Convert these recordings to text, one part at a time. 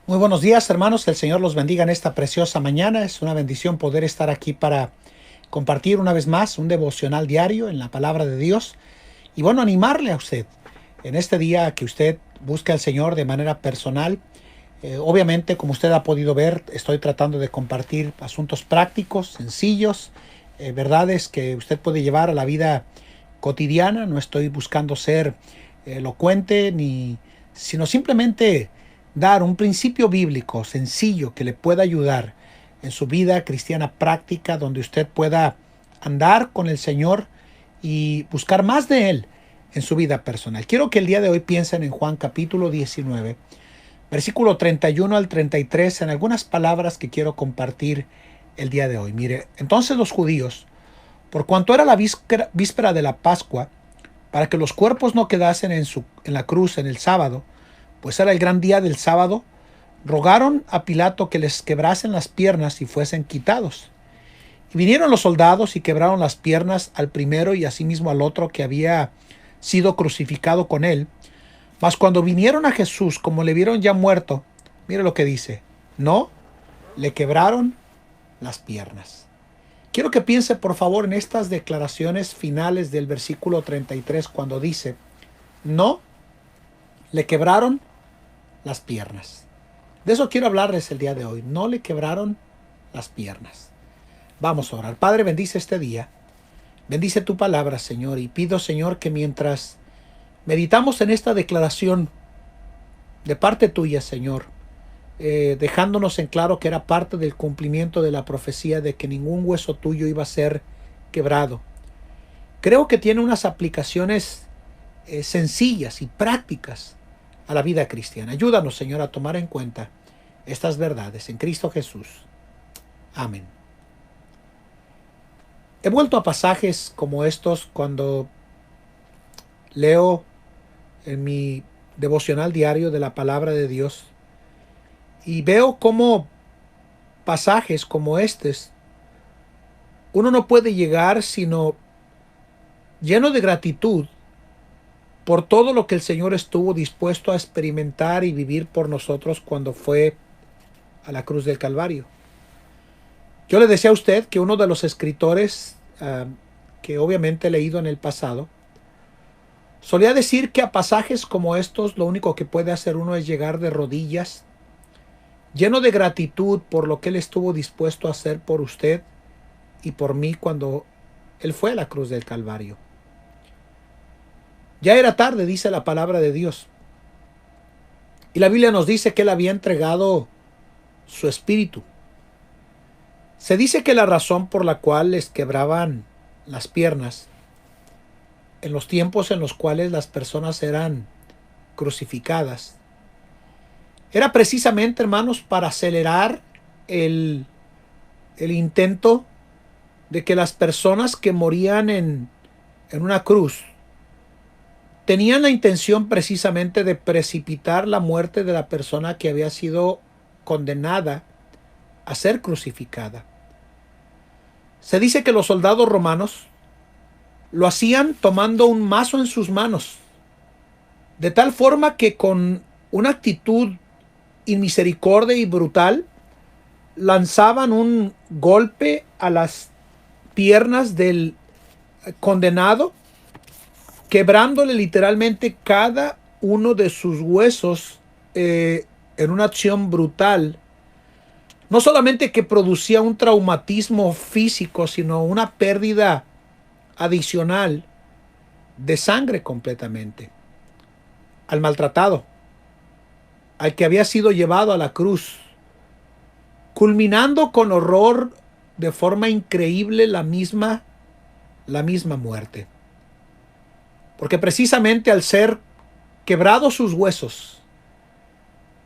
Muy buenos días, hermanos. Que el Señor los bendiga en esta preciosa mañana. Es una bendición poder estar aquí para compartir una vez más un devocional diario en la palabra de Dios. Y bueno, animarle a usted en este día que usted busque al Señor de manera personal. Obviamente, como usted ha podido ver, estoy tratando de compartir asuntos prácticos, sencillos, verdades que usted puede llevar a la vida cotidiana. No estoy buscando ser elocuente ni, sino simplemente dar un principio bíblico sencillo que le pueda ayudar en su vida cristiana práctica, donde usted pueda andar con el Señor y buscar más de Él en su vida personal. Quiero que el día de hoy piensen en Juan capítulo 19, versículo 31 al 33, en algunas palabras que quiero compartir el día de hoy. Mire, entonces los judíos, por cuanto era la víspera de la Pascua, para que los cuerpos no quedasen en la cruz en el sábado, pues era el gran día del sábado, rogaron a Pilato que les quebrasen las piernas y fuesen quitados. Y vinieron los soldados y quebraron las piernas al primero y asimismo al otro que había sido crucificado con él. Mas cuando vinieron a Jesús, como le vieron ya muerto, mire lo que dice: no, le quebraron las piernas. Quiero que piense por favor en estas declaraciones finales del versículo 33 cuando dice: no, le quebraron las piernas. De eso quiero hablarles el día de hoy. No le quebraron las piernas. Vamos a orar. Padre, bendice este día. Bendice tu palabra, Señor. Y pido, Señor, que mientras meditamos en esta declaración de parte tuya, Señor, dejándonos en claro que era parte del cumplimiento de la profecía de que ningún hueso tuyo iba a ser quebrado. Creo que tiene unas aplicaciones sencillas y prácticas a la vida cristiana. Ayúdanos, Señor, a tomar en cuenta estas verdades en Cristo Jesús. Amén. He vuelto a pasajes como estos cuando leo en mi devocional diario de la palabra de Dios y veo cómo pasajes como estos uno no puede llegar sino lleno de gratitud por todo lo que el Señor estuvo dispuesto a experimentar y vivir por nosotros cuando fue a la cruz del Calvario. Yo le decía a usted que uno de los escritores que obviamente he leído en el pasado solía decir que a pasajes como estos lo único que puede hacer uno es llegar de rodillas, lleno de gratitud por lo que Él estuvo dispuesto a hacer por usted y por mí cuando Él fue a la cruz del Calvario. Ya era tarde, dice la palabra de Dios. Y la Biblia nos dice que Él había entregado su espíritu. Se dice que la razón por la cual les quebraban las piernas en los tiempos en los cuales las personas eran crucificadas era precisamente, hermanos, para acelerar el, el intento de que las personas que morían en una cruz tenían la intención precisamente de precipitar la muerte de la persona que había sido condenada a ser crucificada. Se dice que los soldados romanos lo hacían tomando un mazo en sus manos, de tal forma que con una actitud inmisericordia y brutal lanzaban un golpe a las piernas del condenado, quebrándole literalmente cada uno de sus huesos en una acción brutal. No solamente que producía un traumatismo físico, sino una pérdida adicional de sangre completamente. Al maltratado, al que había sido llevado a la cruz, culminando con horror de forma increíble la misma muerte. Porque precisamente al ser quebrados sus huesos,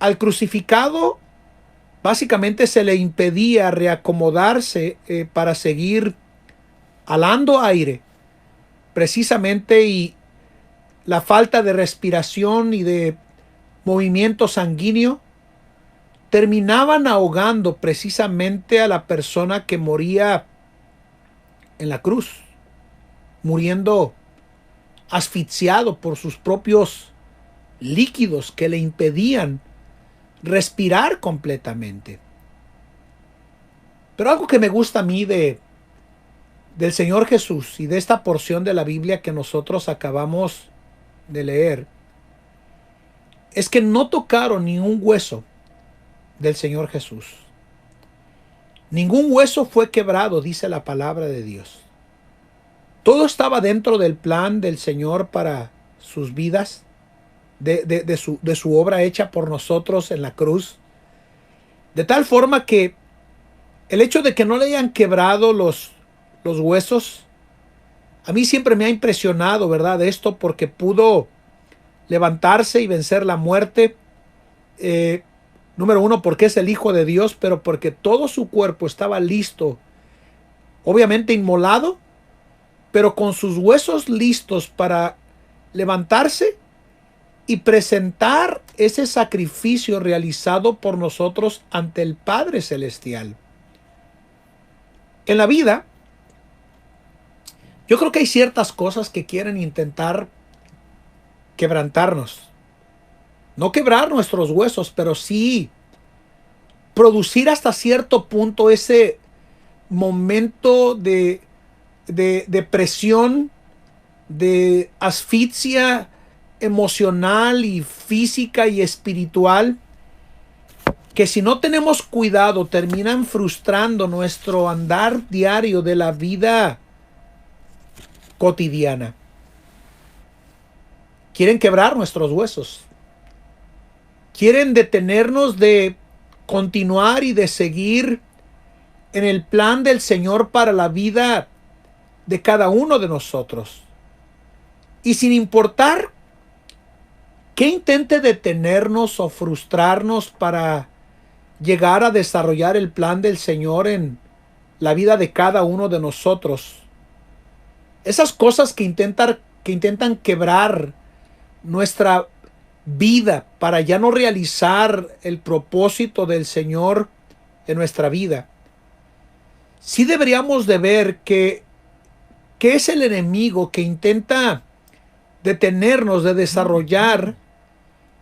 al crucificado básicamente se le impedía reacomodarse para seguir halando aire, precisamente, y la falta de respiración y de movimiento sanguíneo terminaban ahogando precisamente a la persona que moría en la cruz, muriendo asfixiado por sus propios líquidos que le impedían respirar completamente. Pero algo que me gusta a mí del Señor Jesús y de esta porción de la Biblia que nosotros acabamos de leer es que no tocaron ni un hueso del Señor Jesús. Ningún hueso fue quebrado, dice la palabra de Dios. Todo estaba dentro del plan del Señor para sus vidas, de su obra hecha por nosotros en la cruz. De tal forma que el hecho de que no le hayan quebrado los huesos, a mí siempre me ha impresionado, ¿verdad? Esto porque pudo levantarse y vencer la muerte. Número uno, porque es el Hijo de Dios, pero porque todo su cuerpo estaba listo, obviamente inmolado, pero con sus huesos listos para levantarse y presentar ese sacrificio realizado por nosotros ante el Padre Celestial. En la vida, yo creo que hay ciertas cosas que quieren intentar quebrantarnos. No quebrar nuestros huesos, pero sí producir hasta cierto punto ese momento de presión, de asfixia emocional y física y espiritual, que si no tenemos cuidado terminan frustrando nuestro andar diario de la vida cotidiana. Quieren quebrar nuestros huesos. Quieren detenernos de continuar y de seguir en el plan del Señor para la vida de cada uno de nosotros. Y sin importar qué intente detenernos o frustrarnos para llegar a desarrollar el plan del Señor en la vida de cada uno de nosotros, esas cosas que intentan quebrar nuestra vida para ya no realizar el propósito del Señor en nuestra vida, sí deberíamos de ver que es el enemigo que intenta detenernos de desarrollar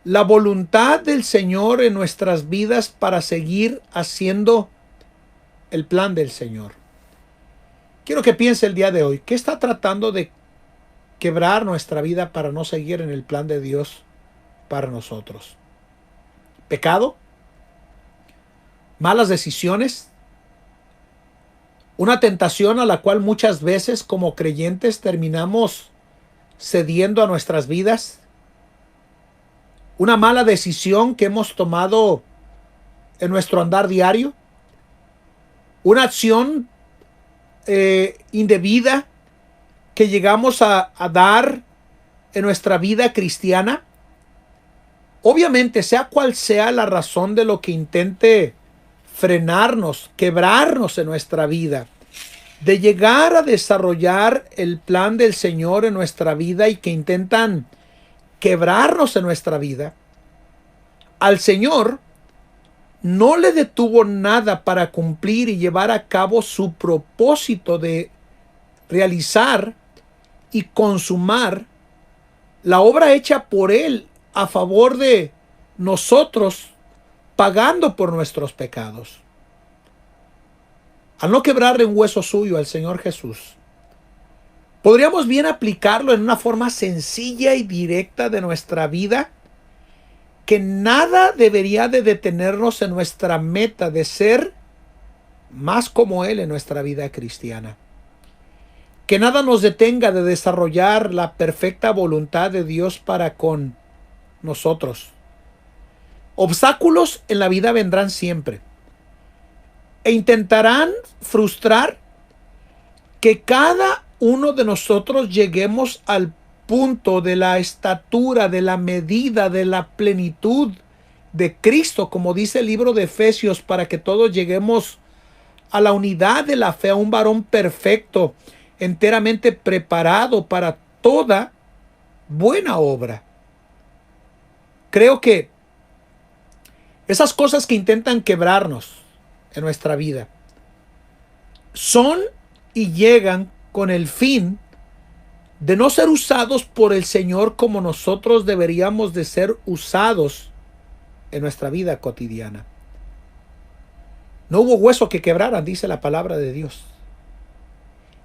la voluntad del Señor en nuestras vidas para seguir haciendo el plan del Señor. Quiero que piense el día de hoy, ¿qué está tratando de quebrar nuestra vida para no seguir en el plan de Dios para nosotros? ¿Pecado? ¿Malas decisiones? ¿Una tentación a la cual muchas veces como creyentes terminamos cediendo a nuestras vidas? ¿Una mala decisión que hemos tomado en nuestro andar diario? ¿Una acción indebida que llegamos a dar en nuestra vida cristiana? Obviamente, sea cual sea la razón de lo que intente frenarnos, quebrarnos en nuestra vida, de llegar a desarrollar el plan del Señor en nuestra vida y que intentan quebrarnos en nuestra vida, al Señor no le detuvo nada para cumplir y llevar a cabo su propósito de realizar y consumar la obra hecha por Él a favor de nosotros, pagando por nuestros pecados. Al no quebrarle un hueso suyo al Señor Jesús, podríamos bien aplicarlo en una forma sencilla y directa de nuestra vida, que nada debería de detenernos en nuestra meta de ser más como Él en nuestra vida cristiana. Que nada nos detenga de desarrollar la perfecta voluntad de Dios para con nosotros. Obstáculos en la vida vendrán siempre e intentarán frustrar que cada uno de nosotros lleguemos al punto de la estatura, de la medida, de la plenitud de Cristo, como dice el libro de Efesios, para que todos lleguemos a la unidad de la fe, a un varón perfecto, enteramente preparado para toda buena obra. Creo que esas cosas que intentan quebrarnos en nuestra vida son y llegan con el fin de no ser usados por el Señor como nosotros deberíamos de ser usados en nuestra vida cotidiana. No hubo hueso que quebraran, dice la palabra de Dios.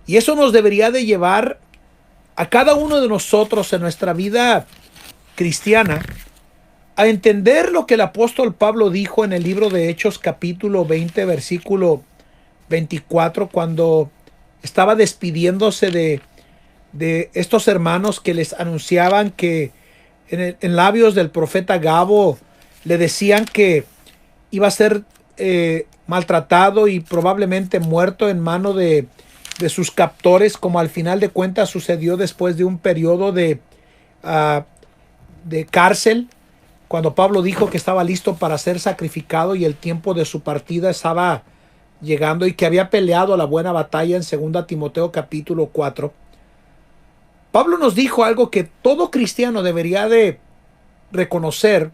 Y eso nos debería de llevar a cada uno de nosotros en nuestra vida cristiana a entender lo que el apóstol Pablo dijo en el libro de Hechos capítulo 20 versículo 24 cuando estaba despidiéndose de estos hermanos que les anunciaban que en labios del profeta Gabo le decían que iba a ser maltratado y probablemente muerto en mano de sus captores, como al final de cuentas sucedió después de un periodo de cárcel, cuando Pablo dijo que estaba listo para ser sacrificado y el tiempo de su partida estaba llegando y que había peleado la buena batalla en 2 Timoteo capítulo 4. Pablo nos dijo algo que todo cristiano debería de reconocer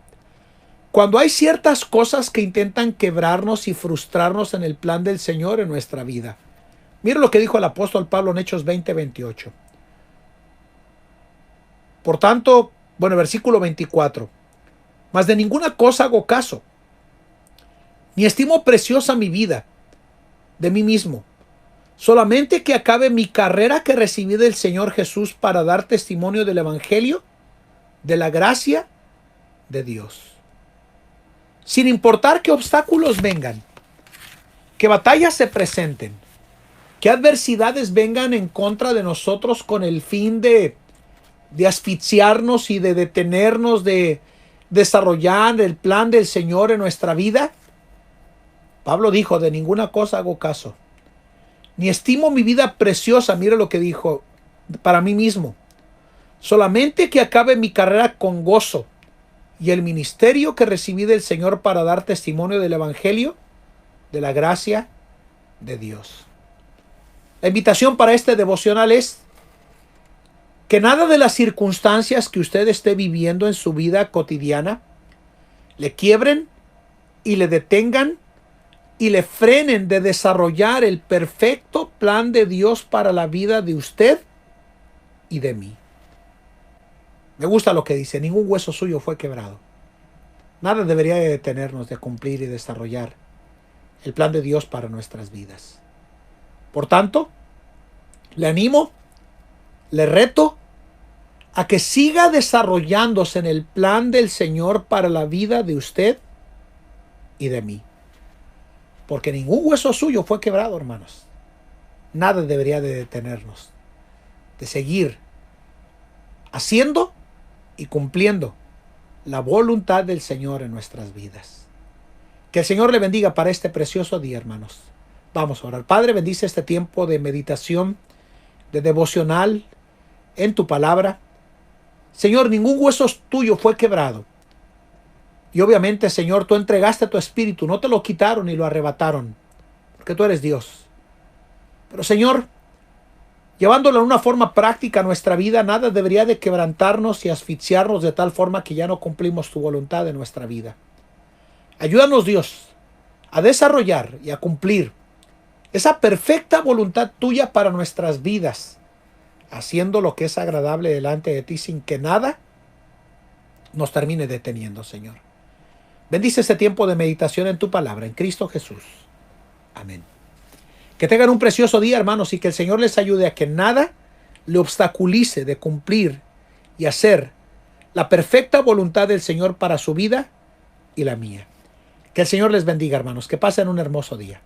cuando hay ciertas cosas que intentan quebrarnos y frustrarnos en el plan del Señor en nuestra vida. Mira lo que dijo el apóstol Pablo en Hechos 20:28. Por tanto, versículo 24. Mas de ninguna cosa hago caso, ni estimo preciosa mi vida de mí mismo, solamente que acabe mi carrera que recibí del Señor Jesús para dar testimonio del Evangelio, de la gracia de Dios. Sin importar qué obstáculos vengan, qué batallas se presenten, qué adversidades vengan en contra de nosotros con el fin de asfixiarnos y de detenernos de desarrollar el plan del Señor en nuestra vida. Pablo dijo, de ninguna cosa hago caso, ni estimo mi vida preciosa, mire lo que dijo, para mí mismo, solamente que acabe mi carrera con gozo y el ministerio que recibí del Señor para dar testimonio del Evangelio, de la gracia de Dios. La invitación para este devocional es que nada de las circunstancias que usted esté viviendo en su vida cotidiana le quiebren y le detengan y le frenen de desarrollar el perfecto plan de Dios para la vida de usted y de mí. Me gusta lo que dice, ningún hueso suyo fue quebrado. Nada debería de detenernos de cumplir y desarrollar el plan de Dios para nuestras vidas. Por tanto, le animo, le reto a que siga desarrollándose en el plan del Señor para la vida de usted y de mí. Porque ningún hueso suyo fue quebrado, hermanos. Nada debería de detenernos de seguir haciendo y cumpliendo la voluntad del Señor en nuestras vidas. Que el Señor le bendiga para este precioso día, hermanos. Vamos a orar. Padre, bendice este tiempo de meditación, de devocional en tu palabra. Señor, ningún hueso tuyo fue quebrado. Y obviamente, Señor, tú entregaste tu espíritu, no te lo quitaron ni lo arrebataron, porque tú eres Dios. Pero, Señor, llevándolo en una forma práctica a nuestra vida, nada debería de quebrantarnos y asfixiarnos de tal forma que ya no cumplimos tu voluntad en nuestra vida. Ayúdanos, Dios, a desarrollar y a cumplir esa perfecta voluntad tuya para nuestras vidas, haciendo lo que es agradable delante de ti sin que nada nos termine deteniendo, Señor. Bendice este tiempo de meditación en tu palabra, en Cristo Jesús. Amén. Que tengan un precioso día, hermanos, y que el Señor les ayude a que nada le obstaculice de cumplir y hacer la perfecta voluntad del Señor para su vida y la mía. Que el Señor les bendiga, hermanos. Que pasen un hermoso día.